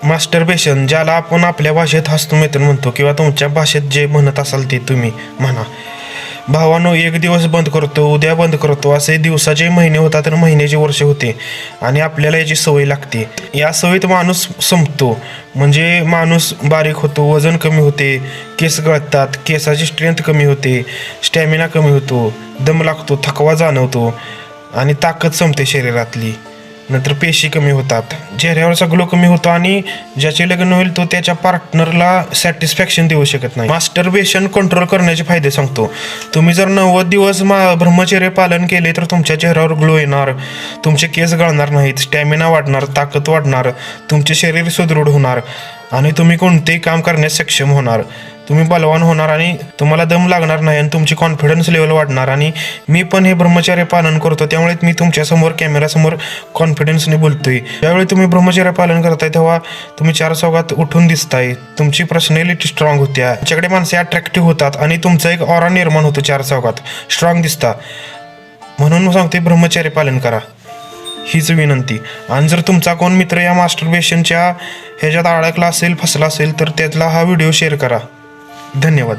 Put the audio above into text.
Masturbation, ज्याला आपण आपल्या भाषेत हस्तमैथुन म्हणतो किंवा तुमच्या भाषेत जे म्हणत असाल ते तुम्ही म्हणा. भावानो, एक दिवस बंद करतो, उद्या बंद करतो, असे दिवसाचे महिने होतात तर महिन्याचे वर्ष होते आणि आपल्याला याची सवय लागते. या सवयीत माणूस संपतो, म्हणजे माणूस बारीक होतो, वजन कमी होते, केस गळतात, केसाची स्ट्रेंथ कमी होते, स्टॅमिना कमी होतो, दम लागतो, थकवा जाणवतो आणि ताकद संपते शरीरातली. नंतर पेशी कमी होतात, चेहऱ्यावरचा ग्लो कमी होतो आणि ज्याचे लग्न होईल तो त्याच्या पार्टनरला सॅटिस्फॅक्शन देऊ शकत नाही. मास्टरबेशन कंट्रोल करण्याचे फायदे सांगतो. तुम्ही जर 90 दिवस ब्रह्मचर्य पालन केले तर तुमच्या चेहऱ्यावर ग्लो येणार, तुमचे केस गळणार नाहीत, स्टॅमिना वाढणार, ताकद वाढणार, तुमचे शरीर सुदृढ होणार आणि तुम्ही कोणतेही काम करण्यास सक्षम होणार. तुम्ही बलवान होणार आणि तुम्हाला दम लागणार नाही आणि तुमची कॉन्फिडन्स लेवल वाढणार. आणि मी पण हे ब्रह्मचर्य पालन करतो, त्यामुळे मी तुमच्यासमोर कॅमेरासमोर कॉन्फिडन्सने बोलतोय. ज्यावेळी तुम्ही ब्रह्मचर्य पालन करताय तेव्हा तुम्ही चार चौघात उठून दिसताय, तुमची पर्सनॅलिटी स्ट्रॉंग होत्या, तुमच्याकडे माणसे अट्रॅक्टिव्ह होतात आणि तुमचा एक ऑरा निर्माण होतो, चार चौघात स्ट्रॉंग दिसता. म्हणून सांगते ब्रह्मचर्य पालन करा, हीच विनंती. आणि जर तुमचा कोण मित्र या मास्टरबेशनच्या ह्याच्यात अडकला असेल, फसला असेल तर त्यातला हा व्हिडिओ शेअर करा. धन्यवाद.